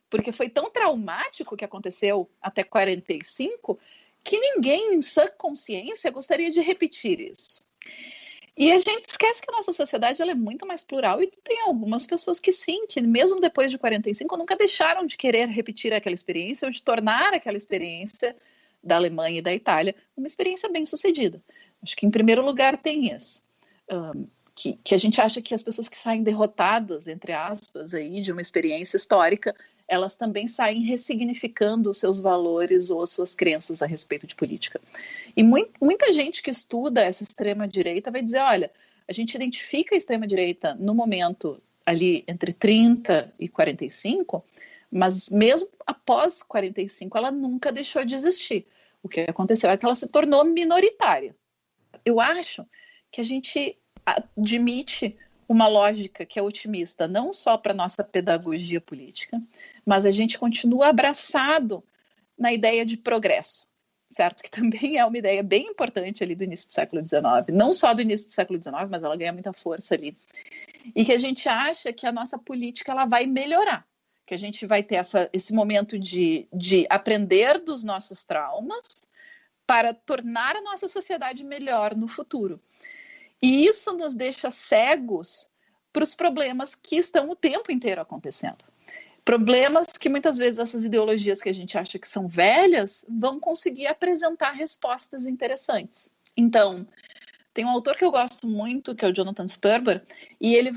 porque foi tão traumático o que aconteceu até 45 que ninguém em sã consciência gostaria de repetir isso. E a gente esquece que a nossa sociedade ela é muito mais plural e tem algumas pessoas que sim, que mesmo depois de 45 nunca deixaram de querer repetir aquela experiência ou de tornar aquela experiência da Alemanha e da Itália uma experiência bem-sucedida. Acho que em primeiro lugar tem isso. Que a gente acha que as pessoas que saem derrotadas, entre aspas, aí, de uma experiência histórica, elas também saem ressignificando os seus valores ou as suas crenças a respeito de política. E muita gente que estuda essa extrema-direita vai dizer, olha, a gente identifica a extrema-direita no momento ali entre 30 e 45, mas mesmo após 45, ela nunca deixou de existir. O que aconteceu é que ela se tornou minoritária. Eu acho que a gente admite uma lógica que é otimista, não só para a nossa pedagogia política, mas a gente continua abraçado na ideia de progresso, certo? Que também é uma ideia bem importante ali do início do século XIX, não só do início do século XIX, mas ela ganha muita força ali. E que a gente acha que a nossa política ela vai melhorar, que a gente vai ter esse momento de aprender dos nossos traumas para tornar a nossa sociedade melhor no futuro. E isso nos deixa cegos para os problemas que estão o tempo inteiro acontecendo. Problemas que muitas vezes essas ideologias que a gente acha que são velhas vão conseguir apresentar respostas interessantes. Então, tem um autor que eu gosto muito, que é o Jonathan Sperber, e ele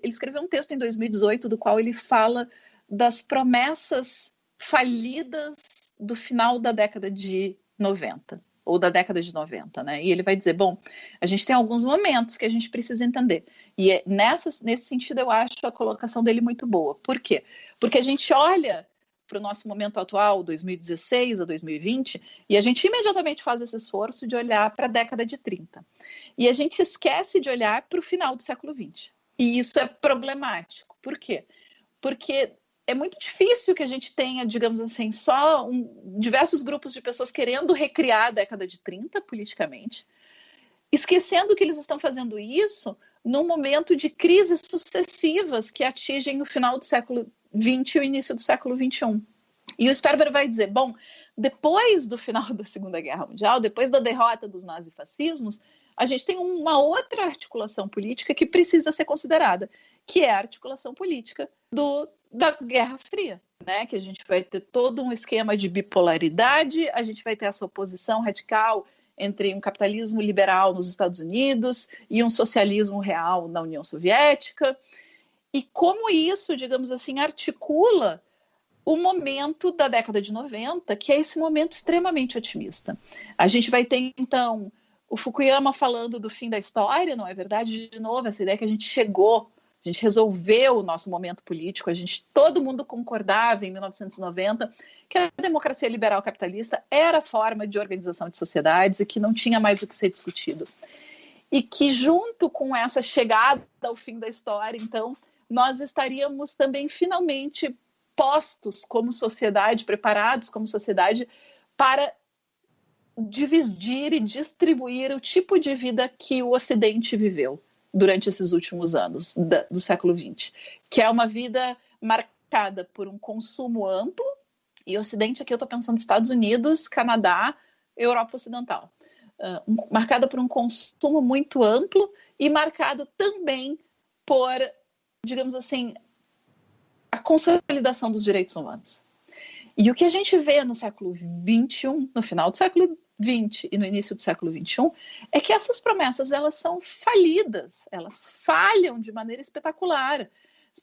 escreveu um texto em 2018 do qual ele fala das promessas falidas do final da década de 90. Ou da década de 90, né? E ele vai dizer, bom, a gente tem alguns momentos que a gente precisa entender. E nesse sentido, eu acho a colocação dele muito boa. Por quê? Porque a gente olha para o nosso momento atual, 2016 a 2020, e a gente imediatamente faz esse esforço de olhar para a década de 30. E a gente esquece de olhar para o final do século 20. E isso é problemático. Por quê? Porque é muito difícil que a gente tenha, digamos assim, só diversos grupos de pessoas querendo recriar a década de 30 politicamente, esquecendo que eles estão fazendo isso num momento de crises sucessivas que atingem o final do século XX e o início do século XXI. E o Sperber vai dizer, bom, depois do final da Segunda Guerra Mundial, depois da derrota dos nazifascismos, a gente tem uma outra articulação política que precisa ser considerada, que é a articulação política da Guerra Fria, né? Que a gente vai ter todo um esquema de bipolaridade, a gente vai ter essa oposição radical entre um capitalismo liberal nos Estados Unidos e um socialismo real na União Soviética, e como isso, digamos assim, articula o momento da década de 90, que é esse momento extremamente otimista. A gente vai ter, então, o Fukuyama falando do fim da história, não é verdade? De novo, essa ideia que a gente chegou, a gente resolveu o nosso momento político, todo mundo concordava em 1990 que a democracia liberal capitalista era a forma de organização de sociedades e que não tinha mais o que ser discutido. E que junto com essa chegada ao fim da história, então, nós estaríamos também finalmente postos como sociedade, preparados como sociedade para dividir e distribuir o tipo de vida que o Ocidente viveu durante esses últimos anos do século XX, que é uma vida marcada por um consumo amplo, e Ocidente aqui eu estou pensando Estados Unidos, Canadá, Europa Ocidental, marcada por um consumo muito amplo e marcado também por, digamos assim, a consolidação dos direitos humanos. E o que a gente vê no século XXI, no final do século XX e no início do século XXI, é que essas promessas elas são falidas, elas falham de maneira espetacular.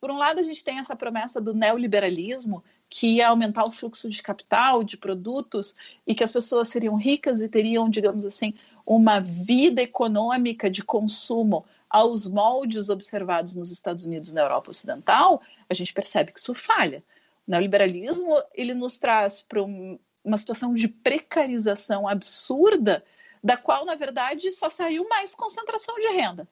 Por um lado, a gente tem essa promessa do neoliberalismo, que ia aumentar o fluxo de capital, de produtos, e que as pessoas seriam ricas e teriam, digamos assim, uma vida econômica de consumo aos moldes observados nos Estados Unidos e na Europa Ocidental. A gente percebe que isso falha. O neoliberalismo, ele nos traz para uma situação de precarização absurda, da qual, na verdade, só saiu mais concentração de renda,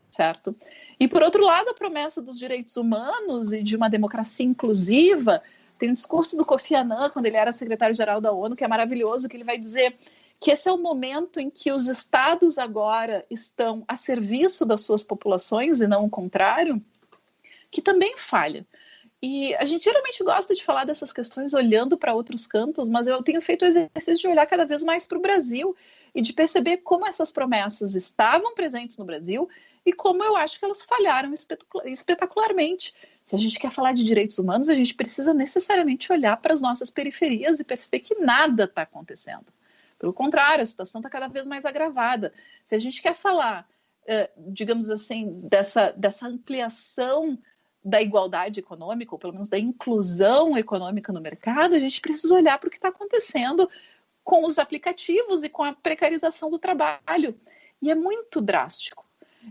certo? E, por outro lado, a promessa dos direitos humanos e de uma democracia inclusiva. Tem um discurso do Kofi Annan, quando ele era secretário-geral da ONU, que é maravilhoso, que ele vai dizer que esse é o momento em que os estados agora estão a serviço das suas populações e não o contrário, que também falha. E a gente geralmente gosta de falar dessas questões olhando para outros cantos, mas eu tenho feito o exercício de olhar cada vez mais para o Brasil e de perceber como essas promessas estavam presentes no Brasil e como eu acho que elas falharam espetacularmente. Se a gente quer falar de direitos humanos, a gente precisa necessariamente olhar para as nossas periferias e perceber que nada está acontecendo. Pelo contrário, a situação está cada vez mais agravada. Se a gente quer falar, digamos assim, dessa ampliação da igualdade econômica, ou pelo menos da inclusão econômica no mercado, a gente precisa olhar para o que está acontecendo com os aplicativos e com a precarização do trabalho. E é muito drástico.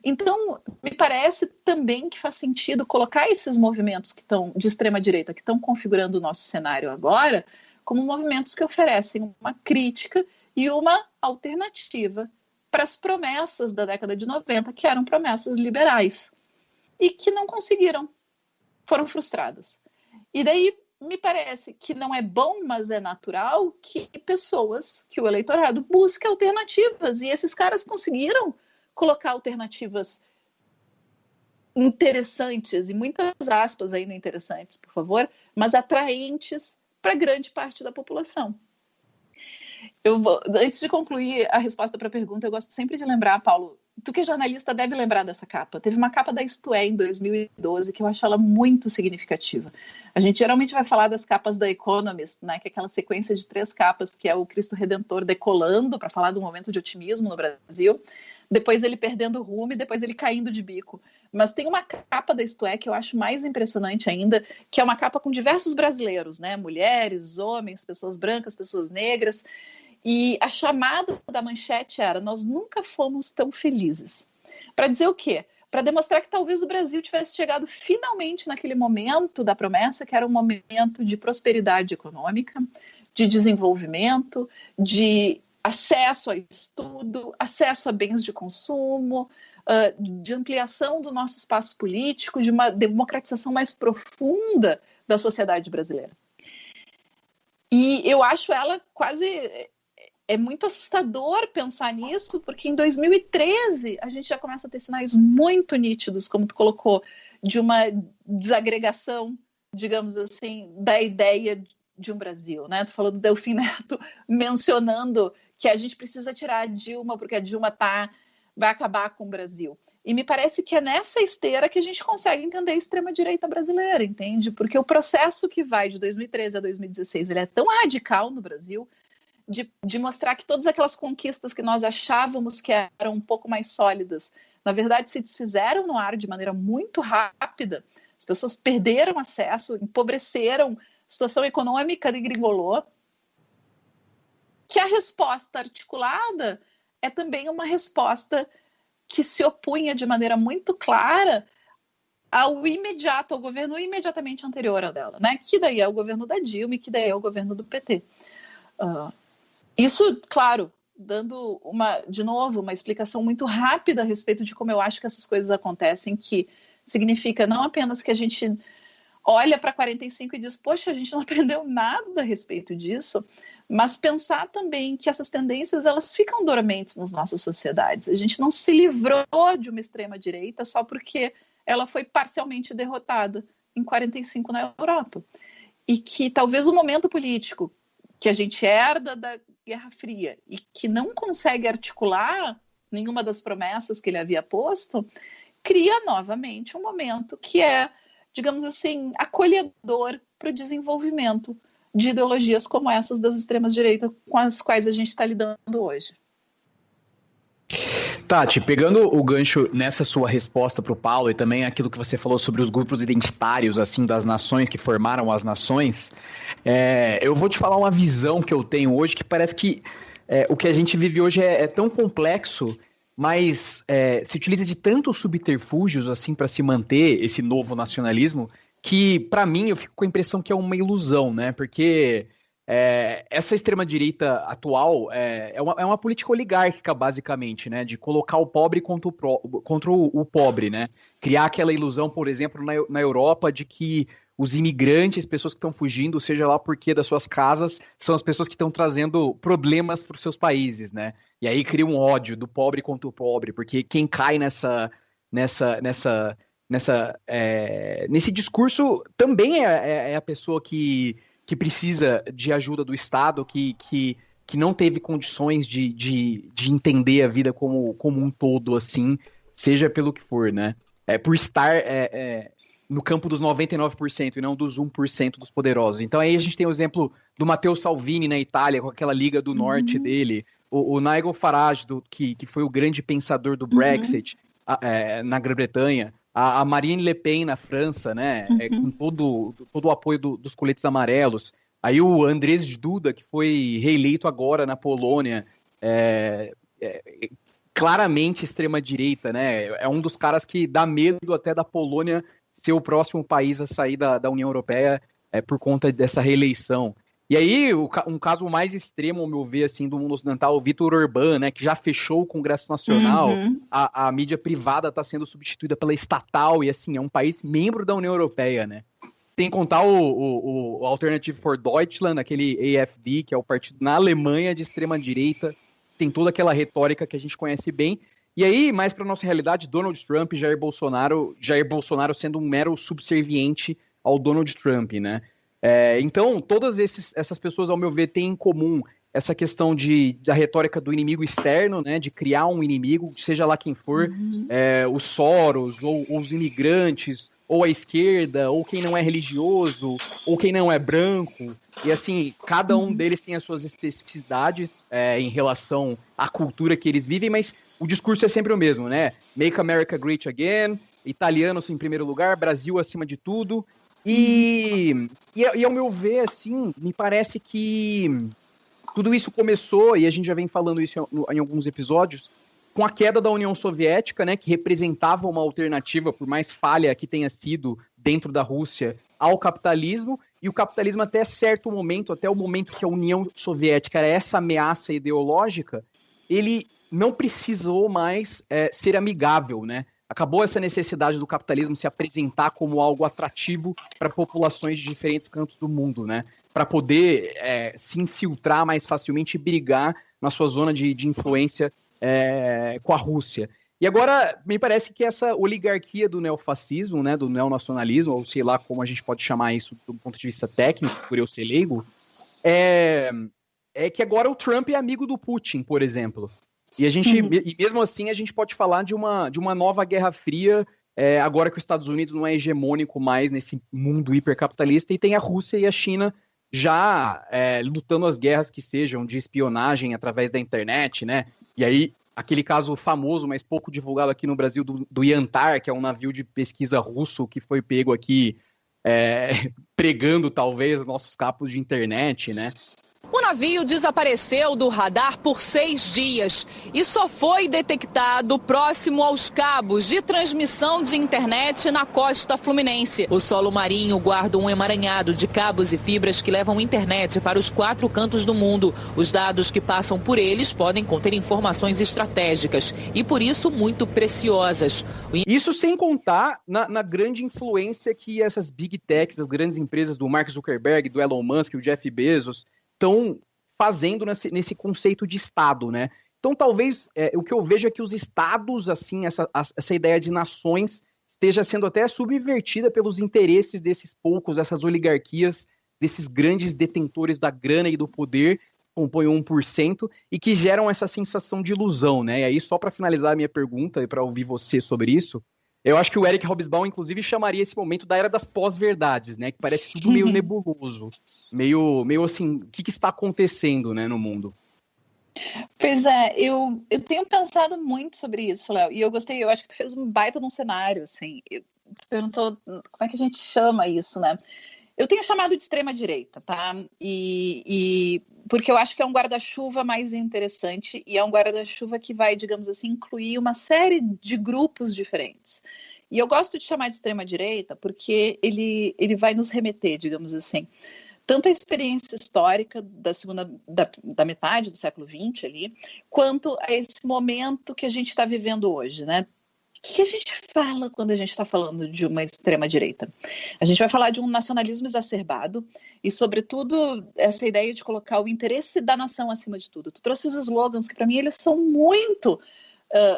Então, me parece também que faz sentido colocar esses movimentos que estão de extrema-direita, que estão configurando o nosso cenário agora, como movimentos que oferecem uma crítica e uma alternativa para as promessas da década de 90, que eram promessas liberais, e que não conseguiram, foram frustradas. E daí me parece que não é bom, mas é natural que pessoas, que o eleitorado busque alternativas, e esses caras conseguiram colocar alternativas interessantes, e muitas aspas ainda interessantes, por favor, mas atraentes para grande parte da população. Antes de concluir a resposta para a pergunta, eu gosto sempre de lembrar, Paulo, tu que é jornalista deve lembrar dessa capa. Teve uma capa da Isto É, em 2012, que eu acho ela muito significativa. A gente geralmente vai falar das capas da Economist, né, que é aquela sequência de 3 capas, que é o Cristo Redentor decolando, para falar do momento de otimismo no Brasil, depois ele perdendo o rumo e depois ele caindo de bico. Mas tem uma capa da Isto É que eu acho mais impressionante ainda, que é uma capa com diversos brasileiros, né, mulheres, homens, pessoas brancas, pessoas negras. E a chamada da manchete era: nós nunca fomos tão felizes. Para dizer o quê? Para demonstrar que talvez o Brasil tivesse chegado finalmente naquele momento da promessa, que era um momento de prosperidade econômica, de desenvolvimento, de acesso a estudo, acesso a bens de consumo, de ampliação do nosso espaço político, de uma democratização mais profunda da sociedade brasileira. E eu acho ela quase... É muito assustador pensar nisso, porque em 2013 a gente já começa a ter sinais muito nítidos, como tu colocou, de uma desagregação, digamos assim, da ideia de um Brasil, né? Tu falou do Delfim Neto mencionando que a gente precisa tirar a Dilma, porque a Dilma vai acabar com o Brasil. E me parece que é nessa esteira que a gente consegue entender a extrema-direita brasileira, entende? Porque o processo que vai de 2013 a 2016, ele é tão radical no Brasil, de mostrar que todas aquelas conquistas que nós achávamos que eram um pouco mais sólidas, na verdade se desfizeram no ar de maneira muito rápida. As pessoas perderam acesso, empobreceram, a situação econômica degringolou. Que a resposta articulada é também uma resposta que se opunha de maneira muito clara ao governo imediatamente anterior ao dela, né? Que daí é o governo da Dilma e que daí é o governo do PT. Isso, claro, dando de novo, uma explicação muito rápida a respeito de como eu acho que essas coisas acontecem, que significa não apenas que a gente olha para 45 e diz, poxa, a gente não aprendeu nada a respeito disso, mas pensar também que essas tendências, elas ficam dormentes nas nossas sociedades. A gente não se livrou de uma extrema-direita só porque ela foi parcialmente derrotada em 45 na Europa. E que talvez o momento político que a gente herda da Guerra Fria e que não consegue articular nenhuma das promessas que ele havia posto, cria novamente um momento que é, digamos assim, acolhedor para o desenvolvimento de ideologias como essas das extremas-direitas com as quais a gente está lidando hoje. Tati, pegando o gancho nessa sua resposta para o Paulo e também aquilo que você falou sobre os grupos identitários, assim, das nações que formaram as nações, eu vou te falar uma visão que eu tenho hoje que parece que o que a gente vive hoje é tão complexo, mas se utiliza de tantos subterfúgios assim para se manter esse novo nacionalismo que, para mim, eu fico com a impressão que é uma ilusão, né? Porque essa extrema-direita atual é uma política oligárquica, basicamente, né? De colocar o pobre contra o pobre, né? Criar aquela ilusão, por exemplo, na Europa, de que os imigrantes, pessoas que estão fugindo, seja lá por quê das suas casas, são as pessoas que estão trazendo problemas para os seus países, né? E aí cria um ódio do pobre contra o pobre, porque quem cai nessa nesse discurso, também é a pessoa que precisa de ajuda do Estado, que não teve condições de entender a vida como um todo, assim, seja pelo que for, né? Por estar no campo dos 99% e não dos 1% dos poderosos. Então aí a gente tem o exemplo do Matteo Salvini na Itália, com aquela Liga do Norte dele, o Nigel Farage, que foi o grande pensador do Brexit na Grã-Bretanha, a Marine Le Pen na França, né, com todo o apoio dos coletes amarelos. Aí o Andrzej Duda, que foi reeleito agora na Polônia, claramente extrema-direita, né? É um dos caras que dá medo até da Polônia ser o próximo país a sair da União Europeia por conta dessa reeleição. E aí, um caso mais extremo, ao meu ver, assim, do mundo ocidental, o Viktor Orbán, né, que já fechou o Congresso Nacional, a mídia privada está sendo substituída pela estatal, e assim, é um país membro da União Europeia, né? Tem que contar o Alternative for Deutschland, aquele AfD, que é o partido na Alemanha de extrema-direita, tem toda aquela retórica que a gente conhece bem. E aí, mais para nossa realidade, Donald Trump e Jair Bolsonaro sendo um mero subserviente ao Donald Trump, né? Então, todas essas pessoas, ao meu ver, têm em comum essa questão da retórica do inimigo externo, né? De criar um inimigo, seja lá quem for, os Soros, ou os imigrantes, ou a esquerda, ou quem não é religioso, ou quem não é branco. E assim, cada um deles tem as suas especificidades em relação à cultura que eles vivem, mas o discurso é sempre o mesmo, né? Make America Great Again, italianos em primeiro lugar, Brasil acima de tudo. E ao meu ver, assim, me parece que tudo isso começou, e a gente já vem falando isso em alguns episódios, com a queda da União Soviética, né, que representava uma alternativa, por mais falha que tenha sido dentro da Rússia, ao capitalismo, e o capitalismo até certo momento, até o momento que a União Soviética era essa ameaça ideológica, ele não precisou mais ser amigável, né? Acabou essa necessidade do capitalismo se apresentar como algo atrativo para populações de diferentes cantos do mundo, né? Para poder se infiltrar mais facilmente e brigar na sua zona de influência com a Rússia. E agora, me parece que essa oligarquia do neofascismo, né, do neonacionalismo, ou sei lá como a gente pode chamar isso do ponto de vista técnico, por eu ser leigo, é que agora o Trump é amigo do Putin, por exemplo. E mesmo assim a gente pode falar de uma nova Guerra Fria, agora que os Estados Unidos não é hegemônico mais nesse mundo hipercapitalista, e tem a Rússia e a China já lutando as guerras que sejam de espionagem através da internet, né? E aí, aquele caso famoso, mas pouco divulgado aqui no Brasil, do Yantar, que é um navio de pesquisa russo que foi pego aqui pregando, talvez, nossos cabos de internet, né? O navio desapareceu do radar por 6 dias e só foi detectado próximo aos cabos de transmissão de internet na costa fluminense. O solo marinho guarda um emaranhado de cabos e fibras que levam internet para os 4 cantos do mundo. Os dados que passam por eles podem conter informações estratégicas e, por isso, muito preciosas. Isso sem contar na grande influência que essas big techs, as grandes empresas do Mark Zuckerberg, do Elon Musk, o Jeff Bezos, estão fazendo nesse conceito de Estado, né? Então, talvez, o que eu vejo é que os Estados, assim, essa ideia de nações esteja sendo até subvertida pelos interesses desses poucos, dessas oligarquias, desses grandes detentores da grana e do poder, que compõem 1%, e que geram essa sensação de ilusão, né? E aí, só para finalizar a minha pergunta e para ouvir você sobre isso, eu acho que o Eric Hobsbawm, inclusive, chamaria esse momento da era das pós-verdades, né? Que parece tudo meio nebuloso, meio assim, o que está acontecendo, né, no mundo? Pois é, eu tenho pensado muito sobre isso, Léo, e eu gostei, eu acho que tu fez um baita num cenário, assim, perguntou como é que a gente chama isso, né? Eu tenho chamado de extrema-direita, tá? E porque eu acho que é um guarda-chuva mais interessante e é um guarda-chuva que vai, digamos assim, incluir uma série de grupos diferentes. E eu gosto de chamar de extrema-direita porque ele vai nos remeter, digamos assim, tanto a experiência histórica da metade do século XX ali, quanto a esse momento que a gente está vivendo hoje, né? O que a gente fala quando a gente está falando de uma extrema-direita? A gente vai falar de um nacionalismo exacerbado e, sobretudo, essa ideia de colocar o interesse da nação acima de tudo. Tu trouxe os slogans que, para mim, eles são muito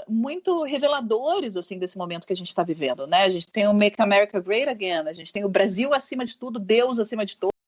muito reveladores assim desse momento que a gente está vivendo, né? A gente tem o Make America Great Again, a gente tem o Brasil acima de tudo, Deus acima de todos.